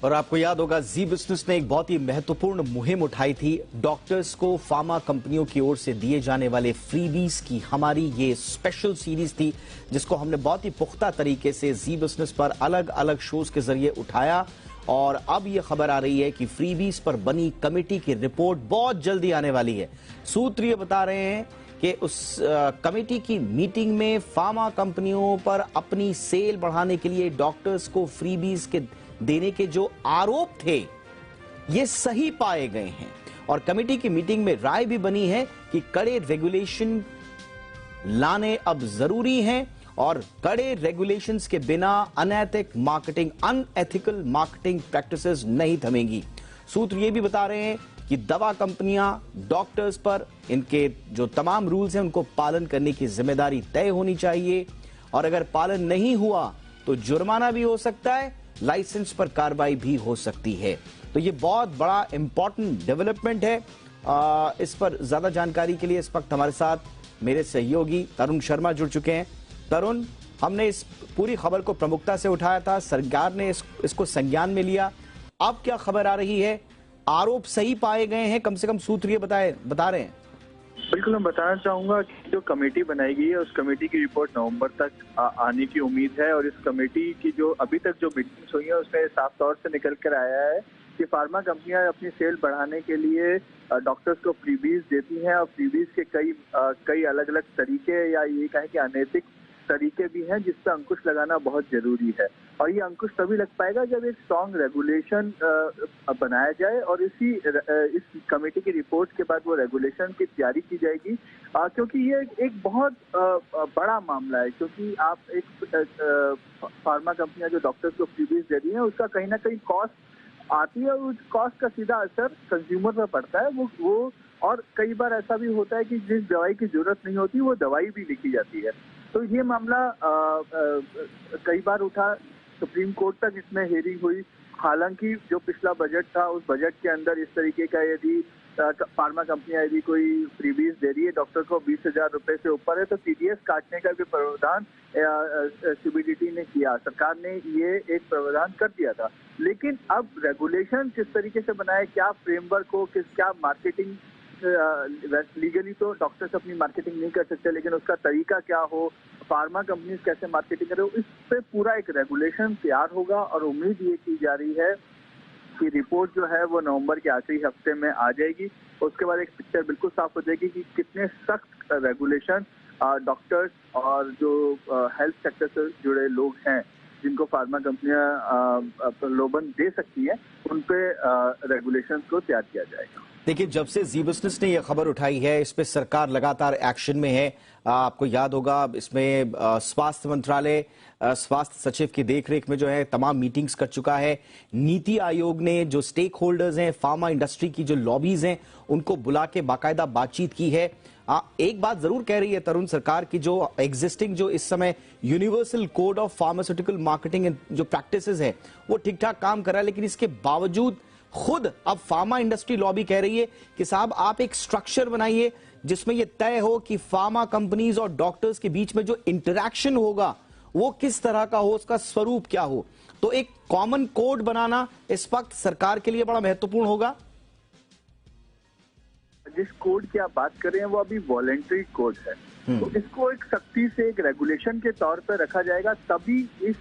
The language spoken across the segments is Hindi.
और आपको याद होगा जी बिजनेस ने एक बहुत ही महत्वपूर्ण मुहिम उठाई थी। डॉक्टर्स को फार्मा कंपनियों की ओर से दिए जाने वाले फ्रीबीज की हमारी ये स्पेशल सीरीज थी, जिसको हमने बहुत ही पुख्ता तरीके से जी बिजनेस पर अलग अलग शोज के जरिए उठाया। और अब यह खबर आ रही है कि फ्रीबीज पर बनी कमेटी की रिपोर्ट बहुत जल्दी आने वाली है। सूत्र ये बता रहे हैं कि उस कमेटी की मीटिंग में फार्मा कंपनियों पर अपनी सेल बढ़ाने के लिए डॉक्टर्स को फ्रीबीज के देने के जो आरोप थे ये सही पाए गए हैं। और कमेटी की मीटिंग में राय भी बनी है कि कड़े रेगुलेशन लाने अब जरूरी हैं और कड़े रेगुलेशंस के बिना अनएथिकल मार्केटिंग प्रैक्टिसेस नहीं थमेंगी। सूत्र ये भी बता रहे हैं कि दवा कंपनियां डॉक्टर्स पर इनके जो तमाम रूल्स हैं उनको पालन करने की जिम्मेदारी तय होनी चाहिए, और अगर पालन नहीं हुआ तो जुर्माना भी हो सकता है, लाइसेंस पर कार्रवाई भी हो सकती है। तो ये बहुत बड़ा इंपॉर्टेंट डेवलपमेंट है। इस पर ज्यादा जानकारी के लिए इस वक्त हमारे साथ मेरे सहयोगी तरुण शर्मा जुड़ चुके हैं। तरुण, हमने इस पूरी खबर को प्रमुखता से उठाया था, सरकार ने इसको संज्ञान में लिया। अब क्या खबर आ रही है? आरोप सही पाए गए हैं, कम से कम सूत्र ये बता रहे हैं। बिल्कुल, मैं बताना चाहूंगा कि जो कमेटी बनाई गई है उस कमेटी की रिपोर्ट नवंबर तक आने की उम्मीद है। और इस कमेटी की जो अभी तक जो मीटिंग्स हुई है उसमें साफ तौर से निकल कर आया है कि फार्मा कंपनियां अपनी सेल बढ़ाने के लिए डॉक्टर्स को फ्रीबीज देती हैं, और फ्रीबीज के कई अलग अलग तरीके या ये कहें कि अनैतिक तरीके भी हैं जिस पर अंकुश लगाना बहुत जरूरी है। और ये अंकुश तभी लग पाएगा जब एक स्ट्रॉन्ग रेगुलेशन बनाया जाए, और इस कमेटी की रिपोर्ट के बाद वो रेगुलेशन की तैयारी की जाएगी। क्योंकि ये एक बहुत बड़ा मामला है, क्योंकि आप एक फार्मा कंपनियां जो डॉक्टर्स को फ्रीबीज दे रही हैं उसका कहीं ना कहीं कॉस्ट आती है, और उस कॉस्ट का सीधा असर कंज्यूमर पर पड़ता है। वो और कई बार ऐसा भी होता है कि जिस दवाई की जरूरत नहीं होती वो दवाई भी लिखी जाती है। तो ये मामला कई बार उठा, सुप्रीम कोर्ट तक इसमें हेयरिंग हुई। हालांकि जो पिछला बजट था उस बजट के अंदर इस तरीके का यदि फार्मा कंपनियां यदि कोई फ्रीबीज दे रही है डॉक्टर को 20,000 रुपए से ऊपर है तो टीडीएस काटने का भी प्रावधान सीबीडीटी ने किया। सरकार ने ये एक प्रावधान कर दिया था। लेकिन अब रेगुलेशन किस तरीके से बनाए, क्या फ्रेमवर्क हो, क्या मार्केटिंग, लीगली तो डॉक्टर्स अपनी मार्केटिंग नहीं कर सकते, लेकिन उसका तरीका क्या हो, फार्मा कंपनीज कैसे मार्केटिंग करें, इस पे पूरा एक रेगुलेशन तैयार होगा। और उम्मीद ये की जा रही है कि रिपोर्ट जो है वो नवंबर के आखिरी हफ्ते में आ जाएगी। उसके बाद एक पिक्चर बिल्कुल साफ हो जाएगी कि कितने सख्त रेगुलेशन डॉक्टर्स और जो हेल्थ सेक्टर से जुड़े लोग हैं जिनको फार्मा कंपनियां प्रलोभन दे सकती हैं, उन पे रेगुलेशन को तैयार किया जाएगा। देखिए, जब से जी बिजनेस ने यह खबर उठाई है इस पे सरकार लगातार एक्शन में है। आपको याद होगा इसमें स्वास्थ्य मंत्रालय स्वास्थ्य सचिव की देखरेख में जो है तमाम मीटिंग्स कर चुका है। नीति आयोग ने जो स्टेक होल्डर्स हैं, फार्मा इंडस्ट्री की जो लॉबीज हैं, उनको बुला के बाकायदा बातचीत की है। एक बात जरूर कह रही है तरुण सरकार की, जो एग्जिस्टिंग जो इस समय universal code of pharmaceutical marketing जो प्रैक्टिसेस है वो ठीक ठाक काम कर रहा है, लेकिन इसके बावजूद खुद अब फार्मा इंडस्ट्री लॉबी कह रही है कि साहब आप एक स्ट्रक्चर बनाइए जिसमें यह तय हो कि फार्मा कंपनीज और डॉक्टर्स के बीच में जो इंटरैक्शन होगा वो किस तरह का हो, उसका स्वरूप क्या हो। तो एक कॉमन कोड बनाना इस वक्त सरकार के लिए बड़ा महत्वपूर्ण होगा। जिस कोड की आप बात कर रहे हैं वो अभी वॉलेंट्री कोड है, तो इसको एक सख्ती से एक रेगुलेशन के तौर पर रखा जाएगा, तभी इस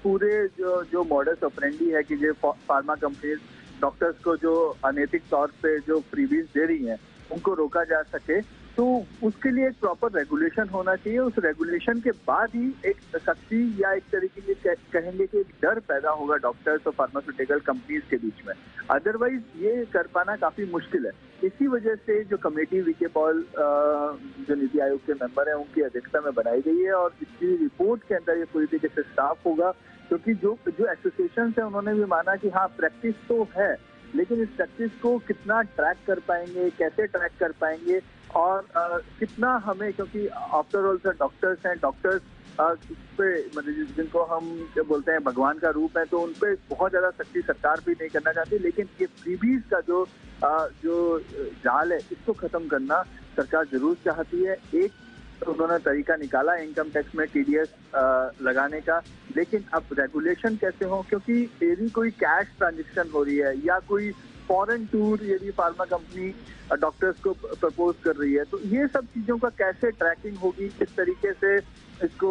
पूरे जो मॉडस ऑपरेंडी है कि जो फार्मा कंपनीज डॉक्टर्स को जो अनैतिक तौर पे जो फ्रीबीज दे रही हैं उनको रोका जा सके। तो उसके लिए एक प्रॉपर रेगुलेशन होना चाहिए। उस रेगुलेशन के बाद ही एक सख्ती या एक तरीके से कहेंगे कि एक डर पैदा होगा डॉक्टर्स और फार्मास्यूटिकल कंपनीज के बीच में। अदरवाइज ये कर पाना काफी मुश्किल है। इसी वजह से जो कमेटी वीके पॉल जो नीति आयोग के मेंबर हैं उनकी अध्यक्षता में बनाई गई है, और इसकी रिपोर्ट के अंदर ये पूरी तरीके से साफ होगा। क्योंकि जो एसोसिएशन है उन्होंने भी माना कि हाँ प्रैक्टिस तो है, लेकिन इस प्रैक्टिस को कितना ट्रैक कर पाएंगे, कैसे ट्रैक कर पाएंगे, और कितना हमें, क्योंकि आफ्टर ऑल सर डॉक्टर्स हैं, डॉक्टर्स पे मतलब जिनको हम बोलते हैं भगवान का रूप है, तो उन पे बहुत ज्यादा सख्ती सरकार भी नहीं करना चाहती। लेकिन ये फ्रीबीज का जो जाल है इसको खत्म करना सरकार जरूर चाहती है। एक तो उन्होंने तरीका निकाला इनकम टैक्स में टीडीएस लगाने का। लेकिन अब रेगुलेशन कैसे हो, क्योंकि यदि कोई कैश ट्रांजेक्शन हो रही है या कोई फॉरेन टूर यदि फार्मा कंपनी डॉक्टर्स को प्रपोज कर रही है, तो ये सब चीजों का कैसे ट्रैकिंग होगी, किस तरीके से इसको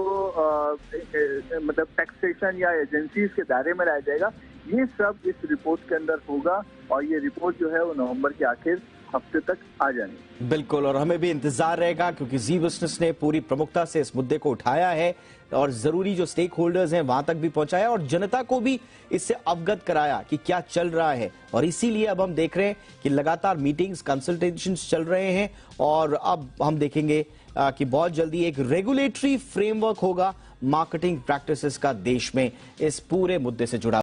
मतलब टैक्सेशन या एजेंसीज के दायरे में लाया जाएगा, ये सब इस रिपोर्ट के अंदर होगा। और ये रिपोर्ट जो है वो नवंबर के आखिर हफ्ते तक आ जानी। बिल्कुल, और हमें भी इंतजार रहेगा क्योंकि जी बिजनेस ने पूरी प्रमुखता से इस मुद्दे को उठाया है और जरूरी जो स्टेक होल्डर्स हैं वहां तक भी पहुंचाया और जनता को भी इससे अवगत कराया कि क्या चल रहा है। और इसीलिए अब हम देख रहे हैं कि लगातार मीटिंग्स, कंसल्टेशंस चल रहे हैं और अब हम देखेंगे कि बहुत जल्दी एक रेगुलेटरी फ्रेमवर्क होगा मार्केटिंग प्रैक्टिसेस का देश में इस पूरे मुद्दे से जुड़ा।